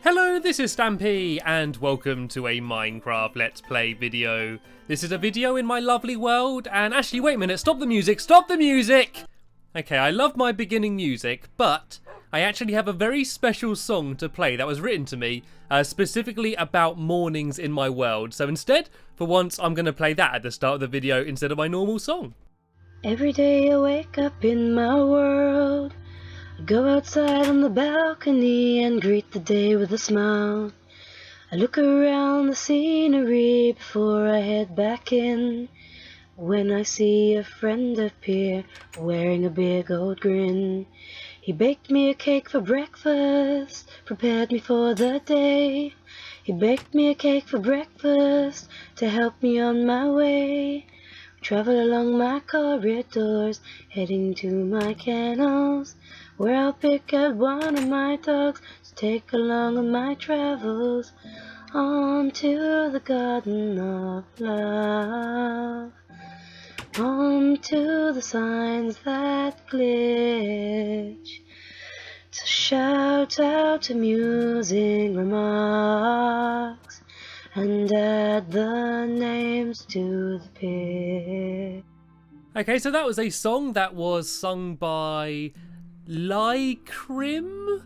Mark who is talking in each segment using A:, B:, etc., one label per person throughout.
A: Hello, this is Stampy, and welcome to a Minecraft Let's Play video. This is a video in my lovely world, and actually, wait a minute, stop the music, stop the music! Okay, I love my beginning music, but I actually have a very special song to play that was written to me, specifically about mornings in my world. So instead, for once, I'm going to play that at the start of the video instead of my normal song.
B: Every day I wake up in my world, I go outside on the balcony and greet the day with a smile. I look around the scenery before I head back in, when I see a friend appear wearing a big old grin. He baked me a cake for breakfast, prepared me for the day. He baked me a cake for breakfast to help me on my way. Travel along my corridors, heading to my kennels, where I'll pick out one of my dogs to take along on my travels, on to the garden of love, on to the signs that glitch, to shout out amusing remarks, and add the names to the pic.
A: Okay, so that was a song that was sung by Lycrim?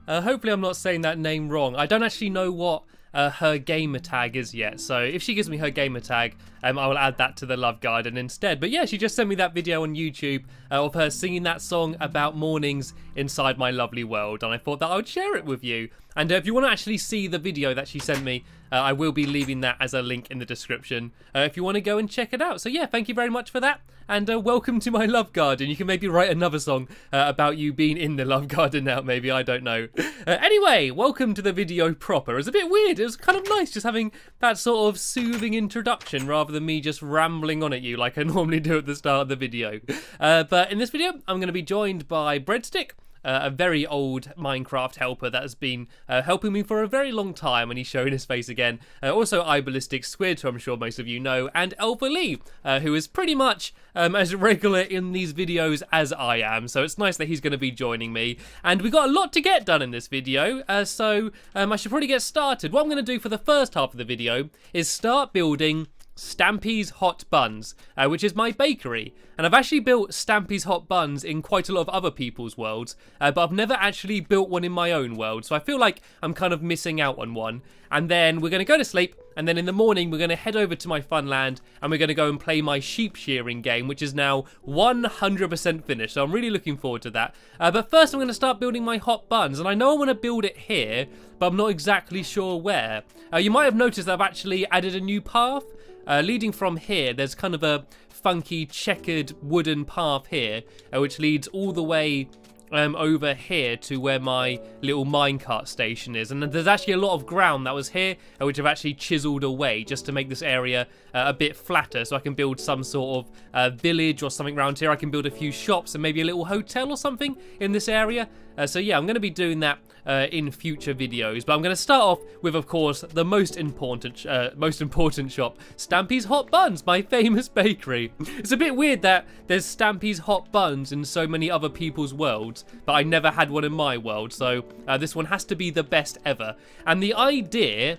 A: Hopefully I'm not saying that name wrong. I don't actually know what her gamer tag is yet, so if she gives me her gamer tag, I will add that to the Love Garden instead. But yeah, she just sent me that video on YouTube of her singing that song about mornings inside my lovely world, and I thought that I would share it with you. And if you want to actually see the video that she sent me, I will be leaving that as a link in the description if you want to go and check it out. So yeah, thank you very much for that, and welcome to my Love Garden. You can maybe write another song about you being in the Love Garden now, maybe, I don't know. Anyway, welcome to the video proper. It was a bit weird, it was kind of nice just having that sort of soothing introduction rather than me just rambling on at you like I normally do at the start of the video. But in this video, I'm going to be joined by Breadstick, a very old Minecraft helper that has been helping me for a very long time, and he's showing his face again. Also, iBallistic Squid, who I'm sure most of you know, and Alpha Lee, who is pretty much as regular in these videos as I am. So it's nice that he's going to be joining me. And we've got a lot to get done in this video, so I should probably get started. What I'm going to do for the first half of the video is start building Stampy's Hot Buns, which is my bakery. And I've actually built Stampy's Hot Buns in quite a lot of other people's worlds, but I've never actually built one in my own world, so I feel like I'm kind of missing out on one. And then we're going to go to sleep, and then in the morning we're going to head over to my fun land, and we're going to go and play my sheep shearing game, which is now 100% finished, so I'm really looking forward to that. But first I'm going to start building my hot buns, and I know I want to build it here, but I'm not exactly sure where. You might have noticed that I've actually added a new path. Leading from here, there's kind of a funky checkered wooden path here, which leads all the way over here to where my little minecart station is. And there's actually a lot of ground that was here, which I've actually chiseled away just to make this area a bit flatter, so I can build some sort of village or something around here. I can build a few shops and maybe a little hotel or something in this area. So yeah, I'm going to be doing that in future videos, but I'm going to start off with, of course, the most important shop, Stampy's Hot Buns, my famous bakery. It's a bit weird that there's Stampy's Hot Buns in so many other people's worlds, but I never had one in my world, so this one has to be the best ever. And the idea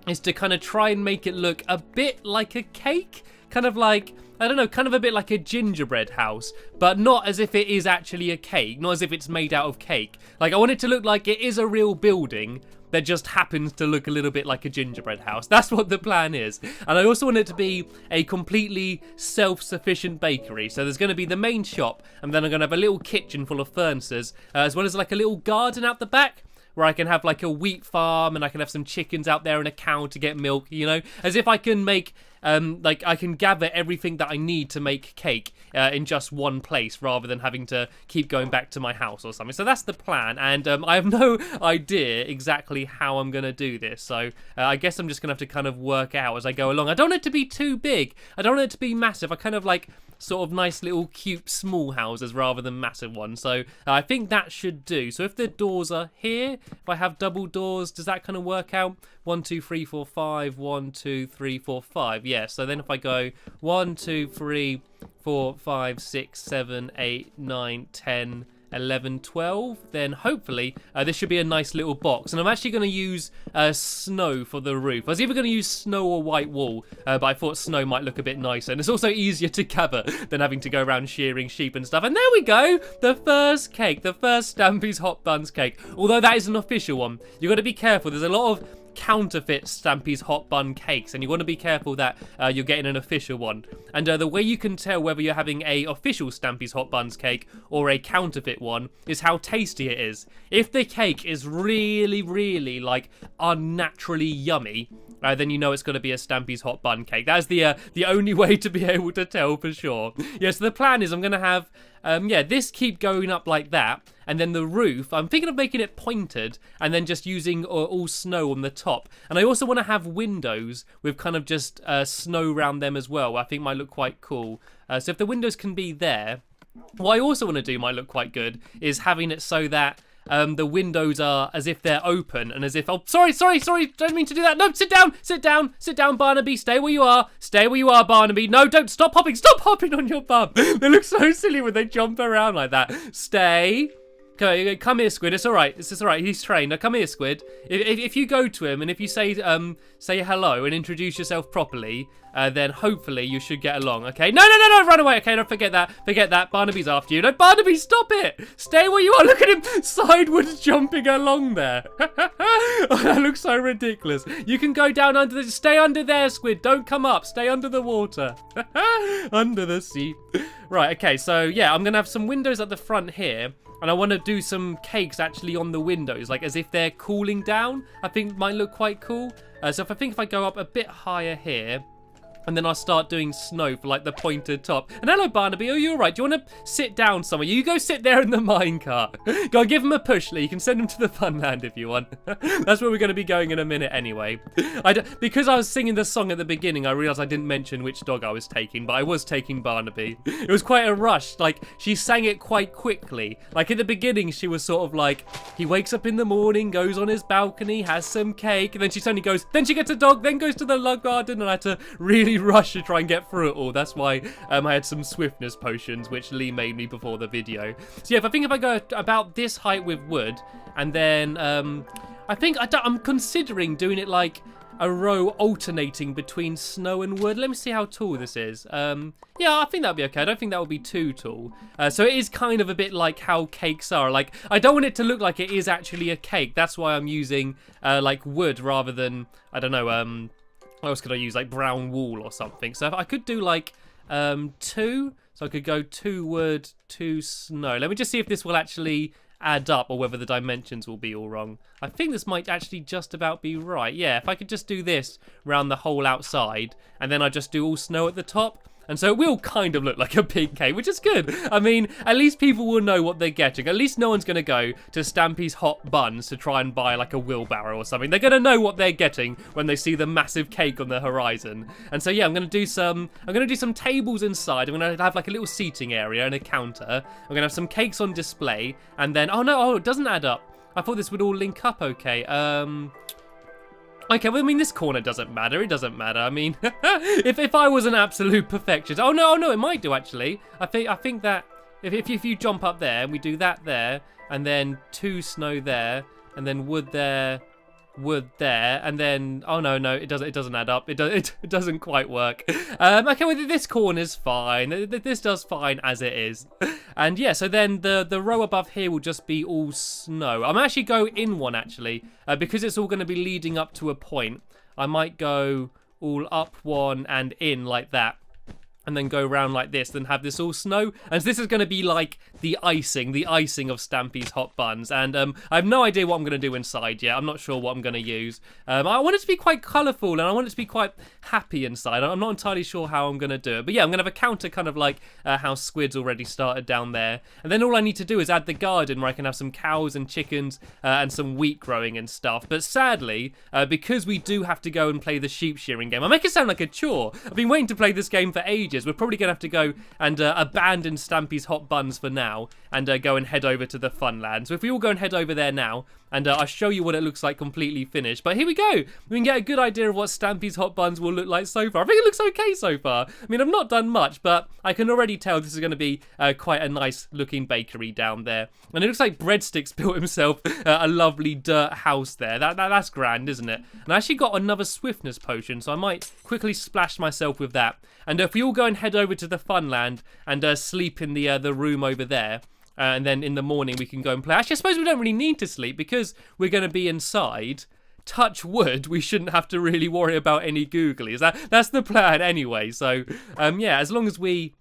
A: is to kind of try and make it look a bit like a cake, kind of like, I don't know, kind of a bit like a gingerbread house, but not as if it is actually a cake, not as if it's made out of cake. Like, I want it to look like it is a real building that just happens to look a little bit like a gingerbread house. That's what the plan is. And I also want it to be a completely self-sufficient bakery. So there's going to be the main shop, and then I'm going to have a little kitchen full of furnaces, as well as like a little garden out the back, where I can have like a wheat farm, and I can have some chickens out there and a cow to get milk, you know, as if I can make like I can gather everything that I need to make cake in just one place, rather than having to keep going back to my house or something. So that's the plan, and I have no idea exactly how I'm going to do this, so I guess I'm just going to have to kind of work out as I go along. I don't want it to be too big, I don't want it to be massive. I kind of like sort of nice little cute small houses rather than massive ones, so I think that should do. So if the doors are here, if I have double doors, does that kind of work out? 1 2 3 4 5, 1 2 3 4 5. Yeah, so then if I go 1 2 3 4 5 6 7 8 9 10 11, 12, then hopefully this should be a nice little box. And I'm actually going to use snow for the roof. I was either going to use snow or white wool, but I thought snow might look a bit nicer. And it's also easier to cover than having to go around shearing sheep and stuff. And there we go, the first cake, the first Stampy's Hot Buns cake. Although that is an official one, you've got to be careful. There's a lot of counterfeit Stampy's Hot Bun cakes, and you want to be careful that you're getting an official one. And the way you can tell whether you're having a official Stampy's Hot Buns cake or a counterfeit one is how tasty it is. If the cake is really, really like unnaturally yummy, then you know it's going to be a Stampy's Hot Bun cake. That's the only way to be able to tell for sure. Yeah, so the plan is I'm going to have this keep going up like that, and then the roof, I'm thinking of making it pointed and then just using all snow on the top. And I also want to have windows with kind of just snow around them as well. I think might look quite cool. So if the windows can be there, what I also want to do might look quite good is having it so that the windows are as if they're open and as if, oh, sorry, don't mean to do that. No, sit down, Barnaby, stay where you are, Barnaby. No, don't, stop hopping on your bum. They look so silly when they jump around like that. Stay. Okay, come here, Squid. It's all right. He's trained. Now, come here, Squid. If you go to him and if you say hello and introduce yourself properly, then hopefully you should get along. Okay? No, run away. Okay, don't forget that. Barnaby's after you. No, Barnaby, stop it. Stay where you are. Look at him sideways jumping along there. Oh, that looks so ridiculous. You can go down under stay under there, Squid. Don't come up. Stay under the water. Under the sea. Right, okay, so yeah, I'm gonna have some windows at the front here. And I want to do some cakes actually on the windows, like as if they're cooling down. I think might look quite cool. So if I go up a bit higher here, and then I'll start doing snow for like the pointed top. And hello, Barnaby, are you all right? Do you want to sit down somewhere? You go sit there in the minecart. Go give him a push, Lee. You can send him to the Funland if you want. That's where we're going to be going in a minute anyway. Because I was singing the song at the beginning, I realised I didn't mention which dog I was taking, but I was taking Barnaby. It was quite a rush. Like, she sang it quite quickly. Like, at the beginning, she was sort of like, he wakes up in the morning, goes on his balcony, has some cake, and then she suddenly goes, then she gets a dog, then goes to the love garden, and I had to really rush to try and get through it all. That's why I had some swiftness potions, which Lee made me before the video. So yeah, if I go about this height with wood, and then I'm considering doing it like a row alternating between snow and wood. Let me see how tall this is. Yeah, I think that'll be okay. I don't think that will be too tall. So it is kind of a bit like how cakes are. Like, I don't want it to look like it is actually a cake. That's why I'm using like wood rather than, I don't know, what else could I use? Like brown wool or something. So if I could do like 2. So I could go 2 wood, 2 snow. Let me just see if this will actually add up or whether the dimensions will be all wrong. I think this might actually just about be right. Yeah, if I could just do this around the whole outside and then I just do all snow at the top. And so it will kind of look like a big cake, which is good. I mean, at least people will know what they're getting. At least no one's going to go to Stampy's Hot Buns to try and buy like a wheelbarrow or something. They're going to know what they're getting when they see the massive cake on the horizon. And so yeah, I'm going to do some tables inside. I'm going to have like a little seating area and a counter. I'm going to have some cakes on display. And then, oh, it doesn't add up. I thought this would all link up okay. Okay, well, I mean, this corner doesn't matter. It doesn't matter. I mean, if I was an absolute perfectionist, oh no, it might do actually. I think that if you jump up there and we do that there, and then 2 snow there, and then wood there, and then no, it doesn't add up. It doesn't quite work. Okay, well, this corner's fine. This does fine as it is. And yeah, so then the row above here will just be all snow. I'm actually go in one actually, because it's all going to be leading up to a point. I might go all up one and in like that. And then go around like this, then have this all snow. And this is going to be like the icing of Stampy's Hot Buns. And I have no idea what I'm going to do inside yet. I'm not sure what I'm going to use. I want it to be quite colourful and I want it to be quite happy inside. I'm not entirely sure how I'm going to do it. But yeah, I'm going to have a counter kind of like how Squid's already started down there. And then all I need to do is add the garden where I can have some cows and chickens and some wheat growing and stuff. But sadly, because we do have to go and play the sheep shearing game, I make it sound like a chore. I've been waiting to play this game for ages. ages, we're probably going to have to go and abandon Stampy's hot buns for now and go and head over to the Funland. So if we all go and head over there now, and I'll show you what it looks like completely finished. But here we go. We can get a good idea of what Stampy's hot buns will look like so far. I think it looks okay so far. I mean, I've not done much, but I can already tell this is going to be quite a nice looking bakery down there. And it looks like Breadsticks built himself a lovely dirt house there. That's grand, isn't it? And I actually got another swiftness potion, so I might quickly splash myself with that. And if we all go and head over to the Funland and sleep in the room over there, and then in the morning we can go and play. Actually, I suppose we don't really need to sleep because we're going to be inside. Touch wood, we shouldn't have to really worry about any googlies. That's the plan anyway. So, yeah, as long as we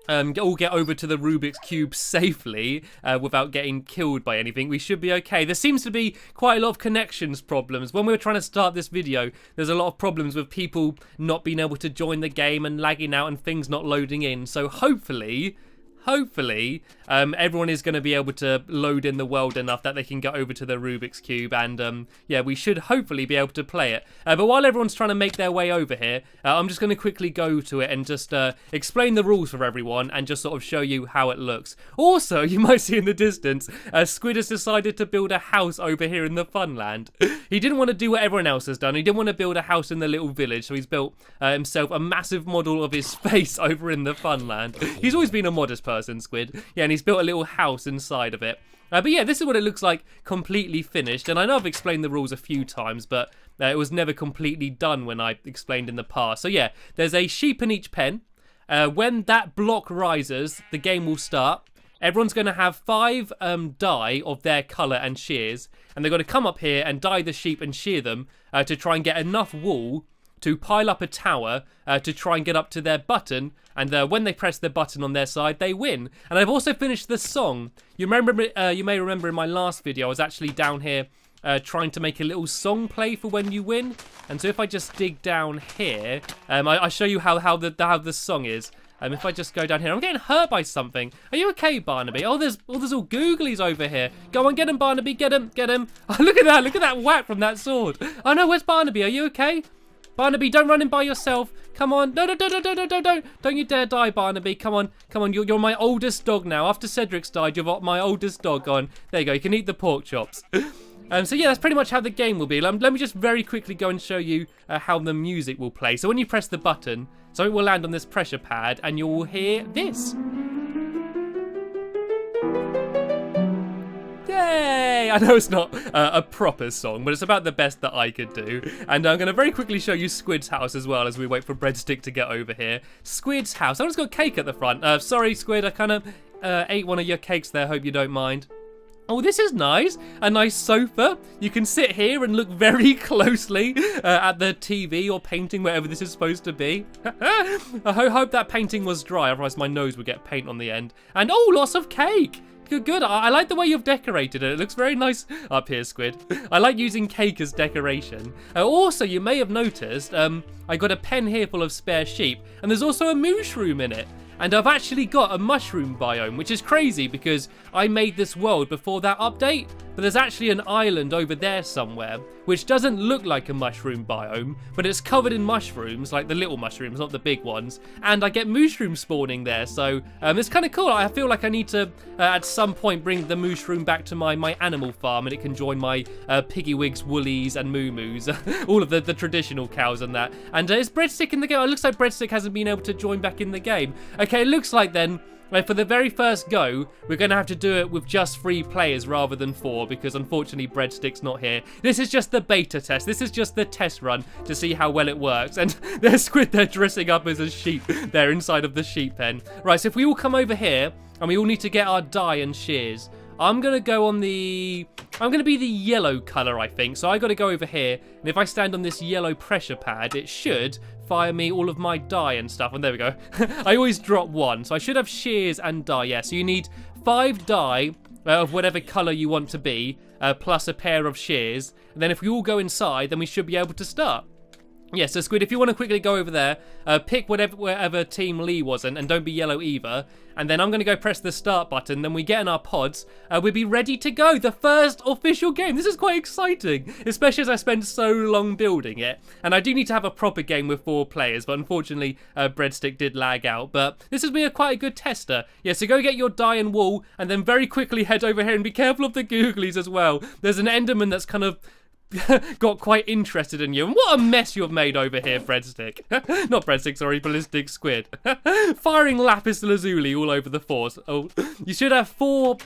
A: all get over to the Rubik's Cube safely without getting killed by anything, we should be okay. There seems to be quite a lot of connections problems. When we were trying to start this video, there's a lot of problems with people not being able to join the game and lagging out and things not loading in. So hopefully, everyone is going to be able to load in the world enough that they can get over to the Rubik's Cube, and yeah, we should hopefully be able to play it. But while everyone's trying to make their way over here, I'm just going to quickly go to it and just explain the rules for everyone and just sort of show you how it looks. Also, you might see in the distance, Squid has decided to build a house over here in the Funland. He didn't want to do what everyone else has done. He didn't want to build a house in the little village, so he's built himself a massive model of his face over in the Funland. He's always been a modest person, Squid. Yeah, and he's built a little house inside of it. But yeah, this is what it looks like completely finished. And I know I've explained the rules a few times, but it was never completely done when I explained in the past. So yeah, there's a sheep in each pen. When that block rises, the game will start. Everyone's going to have 5 dye of their colour and shears. And they're going to come up here and dye the sheep and shear them to try and get enough wool to pile up a tower to try and get up to their button, and when they press their button on their side, they win. And I've also finished the song. You may remember in my last video, I was actually down here trying to make a little song play for when you win. And so if I just dig down here, I show you how the song is. If I just go down here, I'm getting hurt by something. Are you okay, Barnaby? Oh, there's all googlies over here. Go on, get him, Barnaby, get him. Oh, look at that whack from that sword. Oh no, where's Barnaby? Are you okay? Barnaby, don't run in by yourself. Come on. No. Don't you dare die, Barnaby. Come on. You're my oldest dog now. After Cedric's died, you're my oldest dog. Go on. There you go. You can eat the pork chops. So yeah, that's pretty much how the game will be. Let me just very quickly go and show you how the music will play. So when you press the button, something will land on this pressure pad and you'll hear this. Yay! I know it's not a proper song, but it's about the best that I could do. And I'm going to very quickly show you Squid's house as well as we wait for Breadstick to get over here. Squid's house. Someone's got cake at the front. Sorry, Squid, I kind of ate one of your cakes there. Hope you don't mind. Oh, this is nice. A nice sofa. You can sit here and look very closely at the TV or painting, whatever this is supposed to be. I hope that painting was dry, otherwise my nose would get paint on the end. And oh, lots of cake. Good. I like the way you've decorated it. It looks very nice up here, Squid. I like using cake as decoration. Also, you may have noticed, I got a pen here full of spare sheep, and there's also a mushroom in it. And I've actually got a mushroom biome, which is crazy because I made this world before that update. But there's actually an island over there somewhere, which doesn't look like a mushroom biome, but it's covered in mushrooms, like the little mushrooms, not the big ones. And I get mushroom spawning there, so it's kind of cool. I feel like I need to, at some point, bring the mushroom back to my animal farm, and it can join my piggywigs, woolies, and moo-moos, all of the traditional cows and that. And is Breadstick in the game? It looks like Breadstick hasn't been able to join back in the game. Okay, it looks like then, for the very first go, we're going to have to do it with just 3 players rather than 4, because unfortunately Breadstick's not here. This is just the beta test. This is just the test run to see how well it works. And there's Squid there dressing up as a sheep there inside of the sheep pen. Right, so if we all come over here, and we all need to get our dye and shears, I'm going to go on the... I'm going to be the yellow colour, I think. So I got to go over here, and if I stand on this yellow pressure pad, it should fire me all of my dye and stuff. And there we go. I always drop 1, so I should have shears and dye. Yeah, so you need 5 dye of whatever colour you want to be, plus a pair of shears. And then if we all go inside, then we should be able to start. Yeah, so Squid, if you want to quickly go over there, pick wherever Team Lee was in, and don't be yellow either. And then I'm going to go press the start button. Then we get in our pods. We'll be ready to go. The first official game. This is quite exciting, especially as I spent so long building it. And I do need to have a proper game with 4 players, but unfortunately, Breadstick did lag out. But this has been quite a good tester. Yeah, so go get your dye and wool, and then very quickly head over here and be careful of the googlies as well. There's an Enderman that's kind of got quite interested in you. And what a mess you've made over here, Breadstick. Not Breadstick, sorry, Ballistic Squid. Firing lapis lazuli all over the force. Oh, you should have 4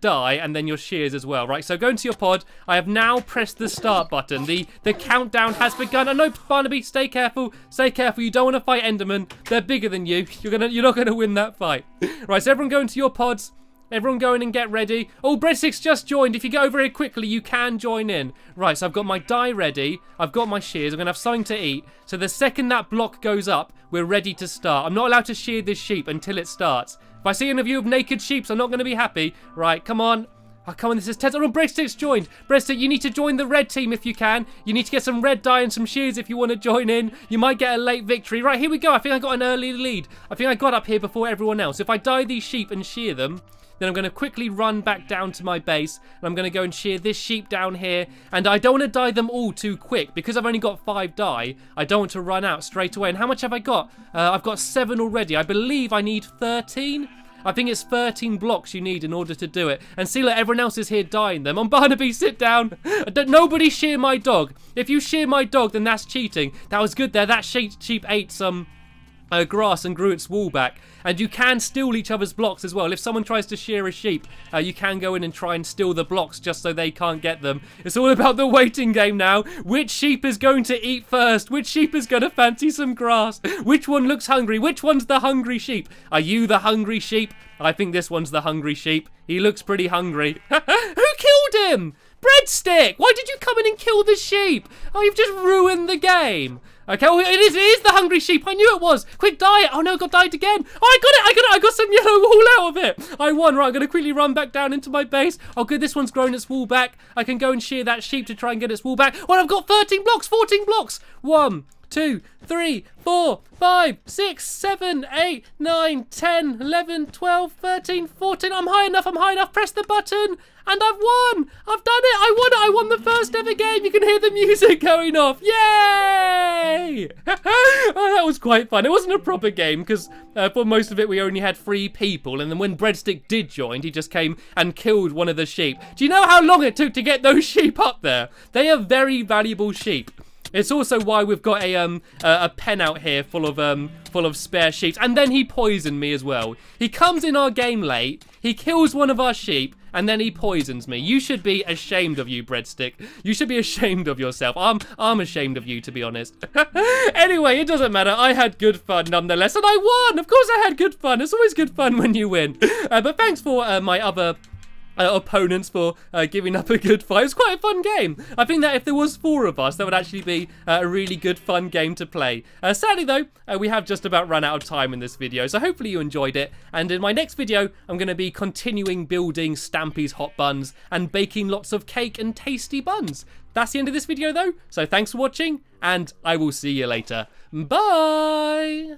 A: dye and then your shears as well, right? So go into your pod. I have now pressed the start button. The countdown has begun. I know, Barnaby, stay careful. Stay careful. You don't want to fight Enderman. They're bigger than you. You're not gonna win that fight. Right, so everyone go into your pods. Everyone go in and get ready. Oh, Breadstick's just joined. If you go over here quickly, you can join in. Right, so I've got my dye ready. I've got my shears. I'm going to have something to eat. So the second that block goes up, we're ready to start. I'm not allowed to shear this sheep until it starts. If I see any of you with naked sheep, I'm not going to be happy. Right, come on. Oh, come on, this is tense. Oh, Breadstick's joined. Breadstick, you need to join the red team if you can. You need to get some red dye and some shears if you want to join in. You might get a late victory. Right, here we go. I think I got an early lead. I think I got up here before everyone else. If I dye these sheep and shear them, then I'm going to quickly run back down to my base, and I'm going to go and shear this sheep down here. And I don't want to dye them all too quick, because I've only got 5 dye. I don't want to run out straight away. And how much have I got? I've got 7 already. I believe I need 13. I think it's 13 blocks you need in order to do it. And see, look, everyone else is here dyeing them. On Barnaby, sit down. Nobody shear my dog. If you shear my dog, then that's cheating. That was good there. That sheep ate some grass and grew its wool back. And you can steal each other's blocks as well. If someone tries to shear a sheep, you can go in and try and steal the blocks just so they can't get them. It's all about the waiting game now. Which sheep is going to eat first? Which sheep is going to fancy some grass? Which one looks hungry? Which one's the hungry sheep? Are you the hungry sheep? I think this one's the hungry sheep. He looks pretty hungry. Who killed him? Breadstick! Why did you come in and kill the sheep? Oh, you've just ruined the game. Okay, well, it is the hungry sheep. I knew it was. Quick, dye it. Oh, no, it got dyed again. Oh, I got it. I got some yellow wool out of it. I won. Right, I'm going to quickly run back down into my base. Oh, good. This one's grown its wool back. I can go and shear that sheep to try and get its wool back. Well, I've got 13 blocks, 14 blocks. 1, 2, 3, 4, 5, 6, 7, 8, 9, 10, 11, 12, 13, 14. I'm high enough. Press the button. And I've won! I've done it! I won the first ever game! You can hear the music going off! Yay! Oh, that was quite fun. It wasn't a proper game, because for most of it we only had 3 people, and then when Breadstick did join, he just came and killed one of the sheep. Do you know how long it took to get those sheep up there? They are very valuable sheep. It's also why we've got a pen out here full of spare sheep. And then he poisoned me as well. He comes in our game late, he kills one of our sheep, and then he poisons me. You should be ashamed of you, Breadstick. You should be ashamed of yourself. I'm ashamed of you, to be honest. Anyway, it doesn't matter. I had good fun nonetheless, and I won. Of course I had good fun. It's always good fun when you win. But thanks for my other opponents for giving up a good fight. It was quite a fun game. I think that if there was 4 of us, that would actually be a really good fun game to play. Sadly though, we have just about run out of time in this video, so hopefully you enjoyed it. And in my next video, I'm going to be continuing building Stampy's hot buns and baking lots of cake and tasty buns. That's the end of this video though, so thanks for watching, and I will see you later. Bye!